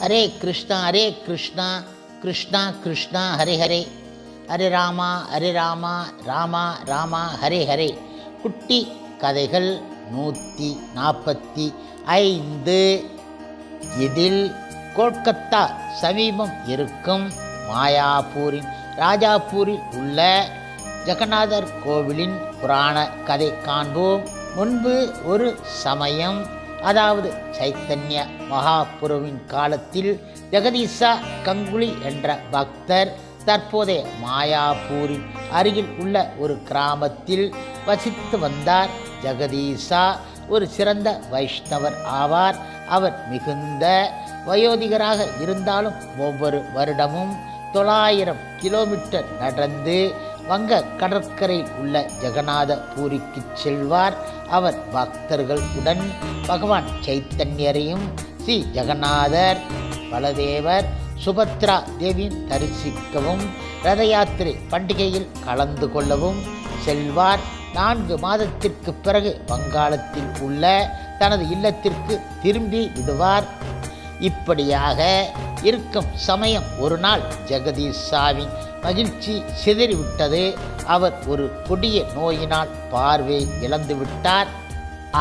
ஹரே கிருஷ்ணா கிருஷ்ணா கிருஷ்ணா ஹரே ஹரே, ஹரே ராமா ராமா ராமா ஹரே ஹரே. குட்டி கதைகள் 145. இதில் கொல்கத்தா சமீபம் இருக்கும் மாயாப்பூரின் ராஜாப்பூரில் உள்ள ஜெகநாதர் கோவிலின் புராண கதை காண்போம். முன்பு ஒரு சமயம், அதாவது சைத்தன்ய மகாபுருவின் காலத்தில், ஜெகதீசா கங்குலி என்ற பக்தர் தற்போதைய மாயாப்பூரின் அருகில் உள்ள ஒரு கிராமத்தில் வசித்து வந்தார். ஜெகதீசா ஒரு சிறந்த வைஷ்ணவர் ஆவார். அவர் மிகுந்த வயோதிகராக இருந்தாலும் ஒவ்வொரு வருடமும் 900 கிலோமீட்டர் நடந்து வங்க கடற்கரையில் உள்ள ஜெகநாத பூரிக்கு செல்வார். அவர் பக்தர்களுடன் பகவான் சைத்தன்யரையும் ஸ்ரீ ஜெகநாதர், பலதேவர், சுபத்ரா தேவியின் தரிசிக்கவும் ரத யாத்திரை பண்டிகையில் கலந்து கொள்ளவும் செல்வார். 4 மாதத்திற்கு பிறகு வங்காளத்தில் உள்ள தனது இல்லத்திற்கு திரும்பி விடுவார். இப்படியாக இருக்கும் சமயம் ஒரு நாள் ஜெகதீசாவின் மகிழ்ச்சி சிதறிவிட்டது. அவர் ஒரு கொடிய நோயினால் பார்வை இழந்துவிட்டார்.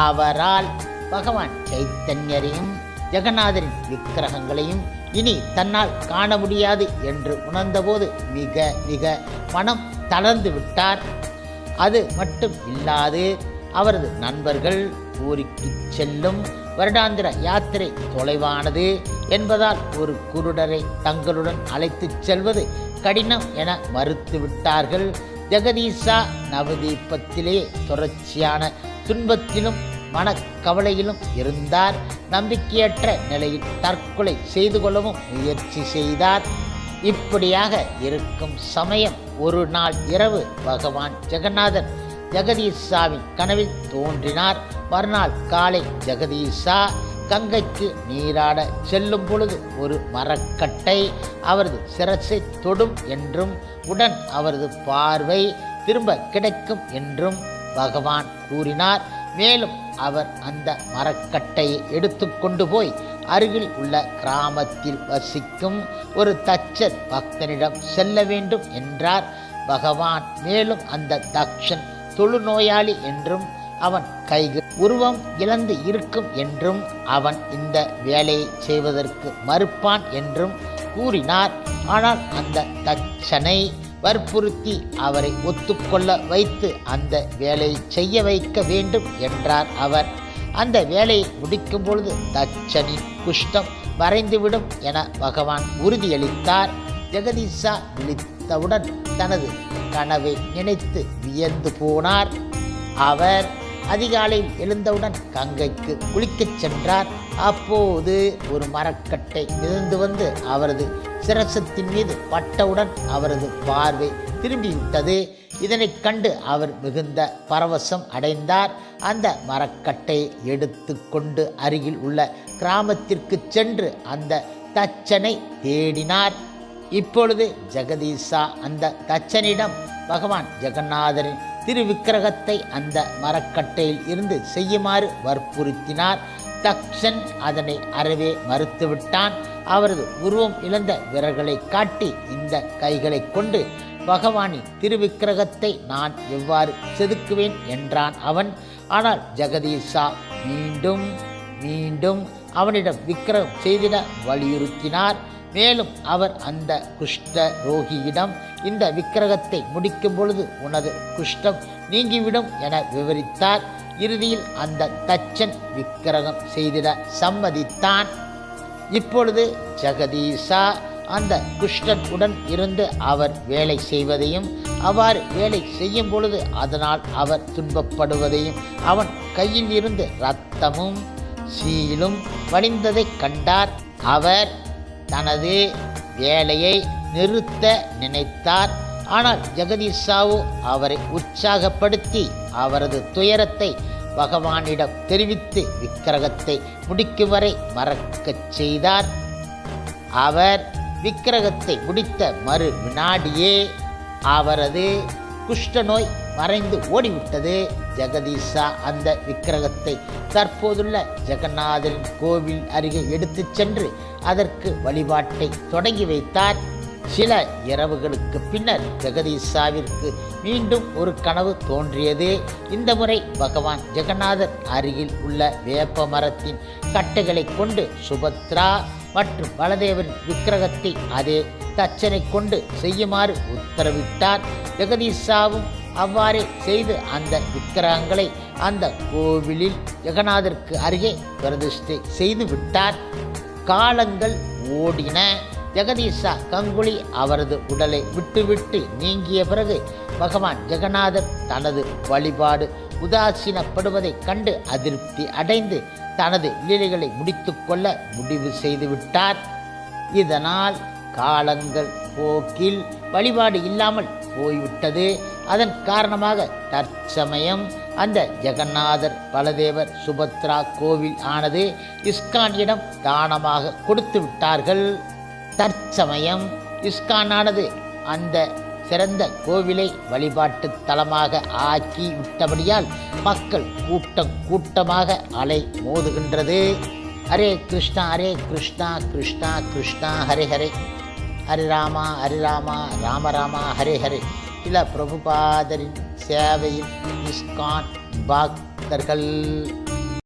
அவரால் பகவான் சைத்தன்யரையும் ஜெகநாதரின் விக்கிரகங்களையும் இனி தன்னால் காண முடியாது என்று உணர்ந்தபோது மிக மிக மனம் தளர்ந்து விட்டார். அது மட்டும் இல்லாது அவரது நண்பர்கள் பூரிக்கு செல்லும் வருடாந்திர யாத்திரை தொலைவானது என்பதால் ஒரு குருடரை தங்களுடன் அழைத்துச் செல்வது கடினம் என மறுத்துவிட்டார்கள். ஜெகதீசா நவதீபத்திலே தொடர்ச்சியான துன்பத்திலும் மனக்கவலையிலும் இருந்தார். நம்பிக்கையற்ற நிலையில் தற்கொலை செய்து கொள்ளவும் முயற்சி செய்தார். இப்படியாக இருக்கும் சமயம் ஒரு நாள் இரவு பகவான் ஜெகநாதர் ஜெகதீசாவின் கனவில் தோன்றினார். மறுநாள் காலை ஜெகதீசா கங்கைக்கு நீராட செல்லும் பொழுது ஒரு மரக்கட்டை அவரது சிரசை தொடும் என்றும் உடன் அவரது பார்வை திரும்ப கிடைக்கும் என்றும் பகவான் கூறினார். மேலும் அவர் அந்த மரக்கட்டையை எடுத்துக்கொண்டு போய் அருகில் உள்ள கிராமத்தில் வசிக்கும் ஒரு தச்சர் பக்தனிடம் செல்ல வேண்டும் என்றார் பகவான். மேலும் அந்த தக்ஷன் தொழுநோயாளி என்றும் அவன் கைகள் உருவம் இழந்து இருக்கும் என்றும் அவன் இந்த வேலையை செய்வதற்கு மறுப்பான் என்றும் கூறினார். ஆனால் அந்த தச்சனை வற்புறுத்தி அவரை ஒத்துக்கொள்ள வைத்து அந்த வேலையை செய்ய வைக்க வேண்டும் என்றார் அவர். அந்த வேலையை முடிக்கும் பொழுது தச்சனின் குஷ்டம் மறைந்துவிடும் என பகவான் உறுதியளித்தார். ஜெகதீசா விழித்தவுடன் தனது கனவை நினைத்து வியந்து போனார். அவர் அதிகாலையில் எழுந்தவுடன் கங்கைக்கு குளிக்கச் சென்றார். அப்போது ஒரு மரக்கட்டை மிதந்து வந்து அவரது சிரசத்தின் மீது பட்டவுடன் அவரது பார்வை திரும்பிவிட்டது. இதனை கண்டு அவர் மிகுந்த பரவசம் அடைந்தார். அந்த மரக்கட்டையை எடுத்து கொண்டு அருகில் உள்ள கிராமத்திற்கு சென்று அந்த தச்சனை தேடினார். இப்பொழுது ஜெகதீசா அந்த தச்சனிடம் பகவான் ஜெகநாதரின் திருவிக்கிரகத்தை அந்த மரக்கட்டையில் இருந்து செய்யுமாறு வற்புறுத்தினார். தக்ஷன் அதனை அறவே மறுத்துவிட்டான். அவரது உருவம் இழந்த விரல்களை காட்டி, இந்த கைகளை கொண்டு பகவானின் திருவிக்கிரகத்தை நான் எவ்வாறு செதுக்குவேன் என்றான் அவன். ஆனால் ஜெகதீசா மீண்டும் மீண்டும் அவனிடம் விக்கிரகம் செய்திட வலியுறுத்தினார். மேலும் அவர் அந்த குஷ்ட ரோகியிடம், இந்த விக்கிரகத்தை முடிக்கும் பொழுது உனது குஷ்டம் நீங்கிவிடும் என விவரித்தார். இறுதியில் அந்த தச்சன் விக்கிரகம் செய்திட சம்மதித்தான். இப்பொழுது ஜெகதீசா அந்த குஷ்டன் உடன் இருந்து அவர் வேலை செய்வதையும், அவ்வாறு வேலை செய்யும் பொழுது அதனால் அவர் துன்பப்படுவதையும், அவன் கையில் இருந்து இரத்தமும் சீலும் வழிந்ததை கண்டார். அவர் தனது வேலையை நிறுத்த நினைத்தார். ஆனால் ஜெகதீசாவோ அவரை உற்சாகப்படுத்தி அவரது துயரத்தை பகவானிடம் தெரிவித்து விக்கிரகத்தை முடிக்கும் வரை மறக்கச் செய்தார். அவர் விக்கிரகத்தை முடித்த மறு வினாடியே அவரது குஷ்டநோய் மறைந்து ஓடிவிட்டது. ஜெகதீசா அந்த விக்கிரகத்தை தற்போதுள்ள ஜெகநாதரின் கோவில் அருகே எடுத்துச் சென்று அதற்கு வழிபாட்டை தொடங்கி வைத்தார். சில இரவுகளுக்கு பின்னர் ஜெகதீசாவிற்கு மீண்டும் ஒரு கனவு தோன்றியது. இந்த முறை பகவான் ஜெகநாதர் அருகில் உள்ள வேப்ப மரத்தின் கட்டைகளை கொண்டு சுபத்ரா மற்றும் பலதேவரின் விக்கிரகத்தை அதே தச்சனை கொண்டு செய்யுமாறு உத்தரவிட்டார். ஜெகதீசாவும் அவ்வாறே செய்து அந்த விக்கிரகங்களை அந்த கோவிலில் ஜெகநாதருக்கு அருகே பிரதிஷ்டை செய்து விட்டார். காலங்கள் ஓடின. ஜெகதீசா கங்குலி அவரது உடலை விட்டுவிட்டு நீங்கிய பிறகு பகவான் ஜெகநாதர் தனது வழிபாடு உதாசீனப்படுவதைக் கண்டு அதிருப்தி அடைந்து தனது லீலைகளை முடித்து கொள்ள முடிவு செய்துவிட்டார். இதனால் காலங்கள் போக்கில் வழிபாடு இல்லாமல் போய்விட்டது. அதன் காரணமாக தற்சமயம் அந்த ஜெகநாதர் பலதேவர் சுபத்ரா கோவில் ஆனது இஸ்கானிடம் தானமாக கொடுத்து விட்டார்கள். தற்சமயம் இஸ்கானானது அந்த சிறந்த கோவிலை வழிபாட்டு தலமாக ஆக்கி விட்டபடியால் மக்கள் கூட்டமாக அலை மோதுகின்றது. ஹரே கிருஷ்ணா ஹரே கிருஷ்ணா கிருஷ்ணா கிருஷ்ணா ஹரே ஹரே, ஹரே ராமா ராம ராமா ஹரே ஹரே. சில பிரபுபாதரின் சேவையில் இஸ்கான் பக்தர்கள்.